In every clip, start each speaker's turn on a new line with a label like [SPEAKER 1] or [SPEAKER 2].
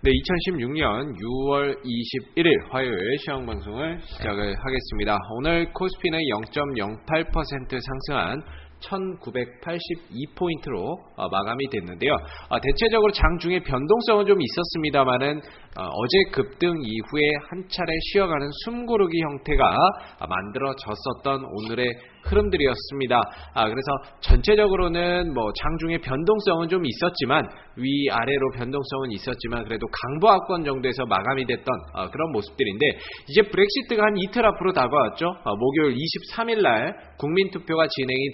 [SPEAKER 1] 네, 2016년 6월 21일 화요일 시황방송을 시작을 하겠습니다. 오늘 코스피는 0.08% 상승한 1982포인트로 마감이 됐는데요. 대체적으로 장중에 변동성은 좀 있었습니다만은 어제 급등 이후에 한 차례 쉬어가는 숨고르기 형태가 만들어졌었던 오늘의 흐름들이었습니다. 그래서 전체적으로는 장중에 변동성은 좀 있었지만 위아래로 변동성은 있었지만 그래도 강보합권 정도에서 마감이 됐던 그런 모습들인데, 이제 브렉시트가 한 이틀 앞으로 다가왔죠. 목요일 23일날 국민투표가 진행이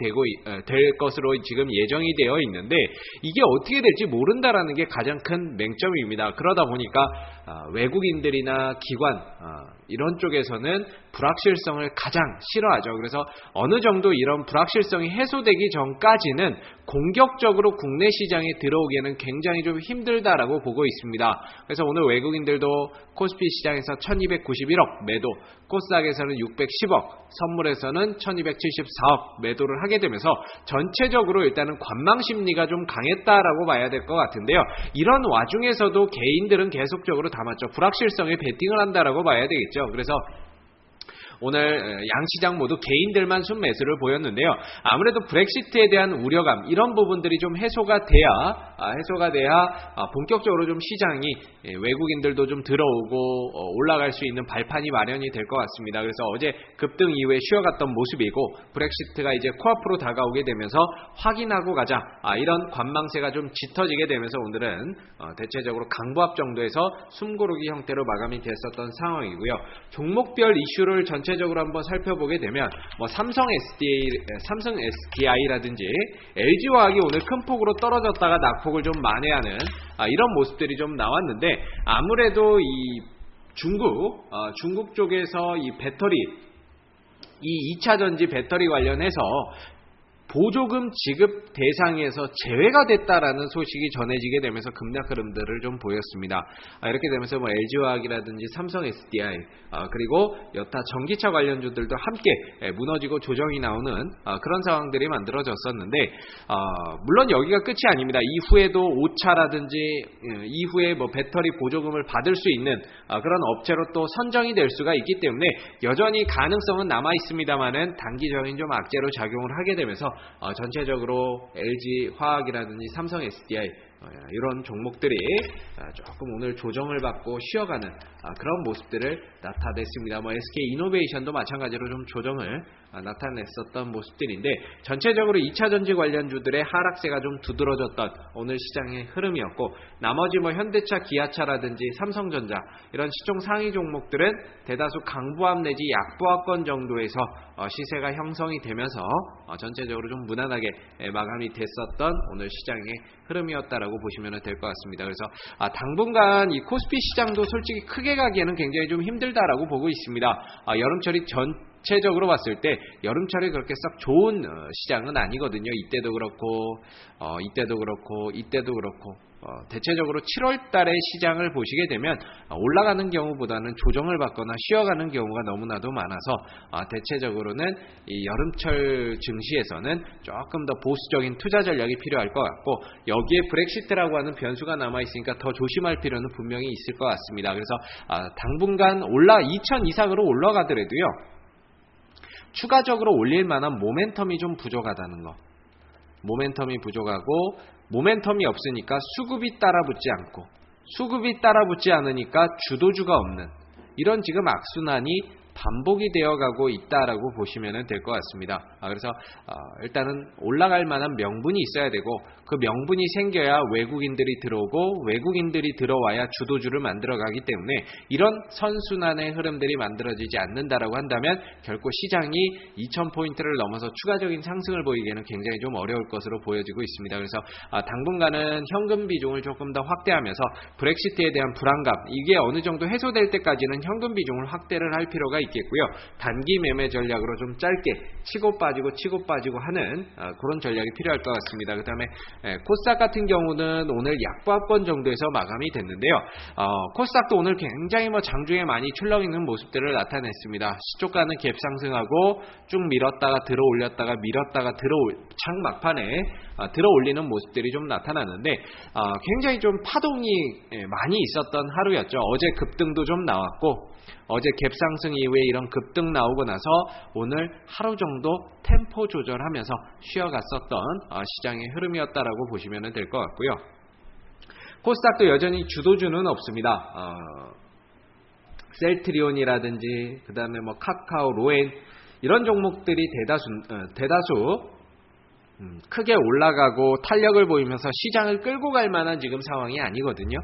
[SPEAKER 1] 될 것으로 지금 예정이 되어 있는데, 이게 어떻게 될지 모른다라는 게 가장 큰 맹점입니다. 그러다 보니까 외국인들이나 기관 이런 쪽에서는 불확실성을 가장 싫어하죠. 그래서 어느 정도 이런 불확실성이 해소되기 전까지는 공격적으로 국내 시장에 들어오기에는 굉장히 좀 힘들다라고 보고 있습니다. 그래서 오늘 외국인들도 코스피 시장에서 1291억 매도, 코스닥에서는 610억, 선물에서는 1274억 매도를 하게 되면서 전체적으로 일단은 관망 심리가 좀 강했다라고 봐야 될 것 같은데요. 이런 와중에서도 개인들은 계속적으로 담았죠. 불확실성에 베팅을 한다라고 봐야 되겠죠. 그래서 오늘 양시장 모두 개인들만 순매수를 보였는데요. 아무래도 브렉시트에 대한 우려감, 이런 부분들이 좀 해소가 돼야 본격적으로 좀 시장이 외국인들도 좀 들어오고 올라갈 수 있는 발판이 마련이 될 것 같습니다. 그래서 어제 급등 이후에 쉬어갔던 모습이고, 브렉시트가 이제 코앞으로 다가오게 되면서 확인하고 가자, 이런 관망세가 좀 짙어지게 되면서 오늘은 대체적으로 강보합 정도에서 숨고르기 형태로 마감이 됐었던 상황이고요. 종목별 이슈를 전체적으로 한번 살펴보게 되면 삼성 SDI라든지 LG화학이 오늘 큰 폭으로 떨어졌다가 낙폭을 좀 만회하는 이런 모습들이 좀 나왔는데, 아무래도 이 중국 쪽에서 이 배터리, 이 2차전지 배터리 관련해서 보조금 지급 대상에서 제외가 됐다라는 소식이 전해지게 되면서 급락 흐름들을 좀 보였습니다. 이렇게 되면서 LG화학이라든지 삼성 SDI 그리고 여타 전기차 관련주들도 함께 무너지고 조정이 나오는 그런 상황들이 만들어졌었는데, 물론 여기가 끝이 아닙니다. 이후에도 5차라든지 이후에 배터리 보조금을 받을 수 있는 그런 업체로 또 선정이 될 수가 있기 때문에 여전히 가능성은 남아 있습니다만은 단기적인 좀 악재로 작용을 하게 되면서 전체적으로 LG화학이라든지 삼성 SDI 이런 종목들이 조금 오늘 조정을 받고 쉬어가는 그런 모습들을 나타냈습니다. SK이노베이션도 마찬가지로 좀 조정을 나타냈었던 모습들인데, 전체적으로 2차전지 관련주들의 하락세가 좀 두드러졌던 오늘 시장의 흐름이었고, 나머지 현대차, 기아차라든지 삼성전자 이런 시총 상위 종목들은 대다수 강보합 내지 약보합권 정도에서 시세가 형성이 되면서 전체적으로 좀 무난하게 마감이 됐었던 오늘 시장의 흐름이었다라고 보시면 될 것 같습니다. 그래서 당분간 이 코스피 시장도 솔직히 크게 가기에는 굉장히 좀 힘들다라고 보고 있습니다. 여름철이 전체적으로 봤을 때 여름철이 그렇게 썩 좋은 시장은 아니거든요. 이때도 그렇고 대체적으로 7월 달에 시장을 보시게 되면 올라가는 경우보다는 조정을 받거나 쉬어가는 경우가 너무나도 많아서 대체적으로는 이 여름철 증시에서는 조금 더 보수적인 투자 전략이 필요할 것 같고, 여기에 브렉시트라고 하는 변수가 남아있으니까 더 조심할 필요는 분명히 있을 것 같습니다. 그래서 당분간 2000 이상으로 올라가더라도요, 추가적으로 올릴 만한 모멘텀이 좀 부족하다는 거. 모멘텀이 부족하고, 모멘텀이 없으니까 수급이 따라붙지 않으니까 주도주가 없는 이런 지금 악순환이 반복이 되어가고 있다라고 보시면 될 것 같습니다. 그래서 일단은 올라갈 만한 명분이 있어야 되고, 그 명분이 생겨야 외국인들이 들어오고, 외국인들이 들어와야 주도주를 만들어가기 때문에 이런 선순환의 흐름들이 만들어지지 않는다라고 한다면 결코 시장이 2000포인트를 넘어서 추가적인 상승을 보이기에는 굉장히 좀 어려울 것으로 보여지고 있습니다. 그래서 당분간은 현금 비중을 조금 더 확대하면서 브렉시트에 대한 불안감, 이게 어느 정도 해소될 때까지는 현금 비중을 확대를 할 필요가 있겠고요. 단기 매매 전략으로 좀 짧게 치고 빠지고 하는 그런 전략이 필요할 것 같습니다. 그 다음에 코스닥 같은 경우는 오늘 약보합권 정도에서 마감이 됐는데요. 코스닥도 오늘 굉장히 장중에 많이 출렁이는 모습들을 나타냈습니다. 시초가는 갭 상승하고 쭉 밀었다가 들어 올렸다가 장 막판에 들어 올리는 모습들이 좀 나타나는데 굉장히 좀 파동이 많이 있었던 하루였죠. 어제 급등도 좀 나왔고 어제 갭 상승 이후에 이런 급등 나오고 나서 오늘 하루 정도 템포 조절하면서 쉬어갔었던 시장의 흐름이었다라고 보시면 될 것 같고요. 코스닥도 여전히 주도주는 없습니다. 셀트리온이라든지 그 다음에 카카오, 로엔 이런 종목들이 대다수 크게 올라가고 탄력을 보이면서 시장을 끌고 갈 만한 지금 상황이 아니거든요.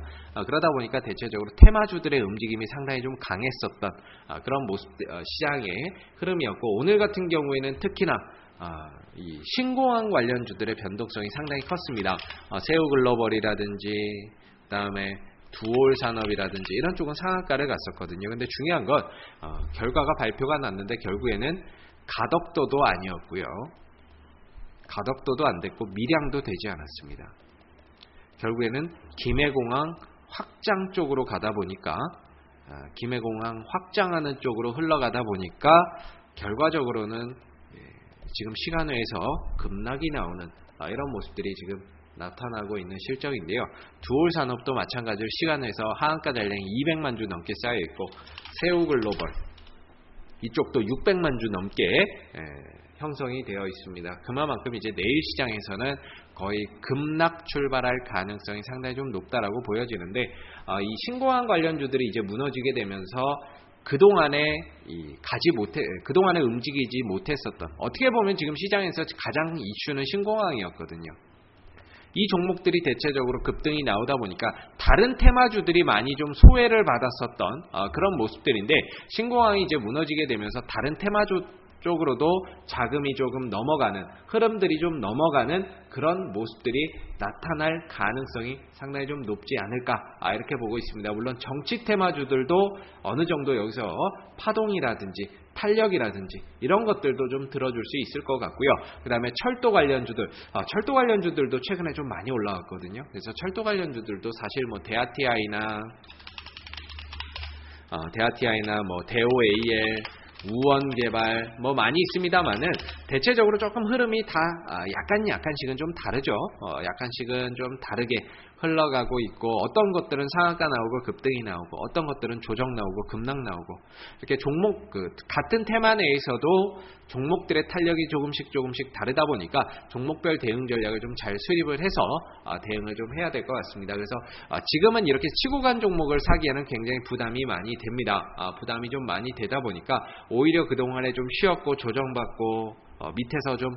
[SPEAKER 1] 그러다 보니까 대체적으로 테마주들의 움직임이 상당히 좀 강했었던 그런 모습, 시장의 흐름이었고 오늘 같은 경우에는 특히나 이 신공항 관련주들의 변동성이 상당히 컸습니다. 세우글로벌이라든지 그다음에 두올산업이라든지 이런 쪽은 상한가를 갔었거든요. 근데 중요한 건 결과가 발표가 났는데 결국에는 가덕도도 아니었고요. 가덕도도 안 됐고 밀양도 되지 않았습니다. 결국에는 김해공항 확장 쪽으로 가다 보니까 김해공항 확장하는 쪽으로 흘러가다 보니까 결과적으로는 지금 시간외에서 급락이 나오는 이런 모습들이 지금 나타나고 있는 실정인데요. 두올산업도 마찬가지로 시간외에서 하한가 잔량이 200만 주 넘게 쌓여있고 세우글로벌 이쪽도 600만 주 넘게 형성이 되어 있습니다. 그만큼 이제 내일 시장에서는 거의 급락 출발할 가능성이 상당히 좀 높다라고 보여지는데 이 신공항 관련주들이 이제 무너지게 되면서 그동안에 그동안에 움직이지 못했었던 어떻게 보면 지금 시장에서 가장 이슈는 신공항이었거든요. 이 종목들이 대체적으로 급등이 나오다 보니까 다른 테마주들이 많이 좀 소외를 받았었던 그런 모습들인데 신공항이 이제 무너지게 되면서 다른 테마주 쪽으로도 자금이 조금 넘어가는 흐름들이 좀 넘어가는 그런 모습들이 나타날 가능성이 상당히 좀 높지 않을까 이렇게 보고 있습니다. 물론 정치 테마주들도 어느 정도 여기서 파동이라든지 탄력이라든지 이런 것들도 좀 들어줄 수 있을 것 같고요. 그 다음에 철도 관련주들도 최근에 좀 많이 올라왔거든요. 그래서 철도 관련주들도 사실 데아티아이나 대오AL 우원개발 많이 있습니다만은 대체적으로 조금 흐름이 다 약간씩은 좀 다르죠. 약간씩은 좀 다르게 흘러가고 있고 어떤 것들은 상한가 나오고 급등이 나오고 어떤 것들은 조정 나오고 급락 나오고 이렇게 종목 같은 테마 내에서도 종목들의 탄력이 조금씩 다르다 보니까 종목별 대응 전략을 좀 잘 수립을 해서 대응을 좀 해야 될 것 같습니다. 그래서 지금은 이렇게 치고 간 종목을 사기에는 굉장히 부담이 많이 됩니다. 부담이 좀 많이 되다 보니까 오히려 그동안에 좀 쉬었고 조정받고 밑에서 좀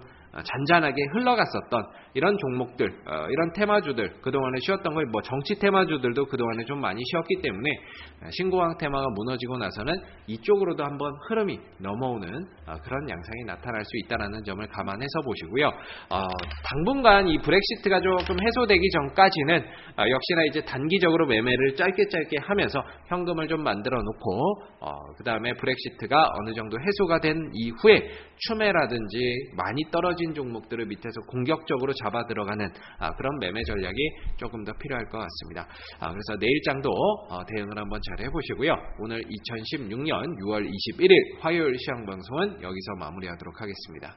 [SPEAKER 1] 잔잔하게 흘러갔었던 이런 종목들, 이런 테마주들, 그동안에 쉬었던 걸 정치 테마주들도 그동안에 좀 많이 쉬었기 때문에 신공항 테마가 무너지고 나서는 이쪽으로도 한번 흐름이 넘어오는 그런 양상이 나타날 수 있다는 점을 감안해서 보시고요. 당분간 이 브렉시트가 조금 해소되기 전까지는 역시나 이제 단기적으로 매매를 짧게 하면서 현금을 좀 만들어 놓고 그 다음에 브렉시트가 어느 정도 해소가 된 이후에 추매라든지 많이 떨어진 종목들을 밑에서 공격적으로 잡아 들어가는 그런 매매 전략이 조금 더 필요할 것 같습니다. 그래서 내일장도 대응을 한번 잘 해보시고요. 오늘 2016년 6월 21일 화요일 시황방송은 여기서 마무리하도록 하겠습니다.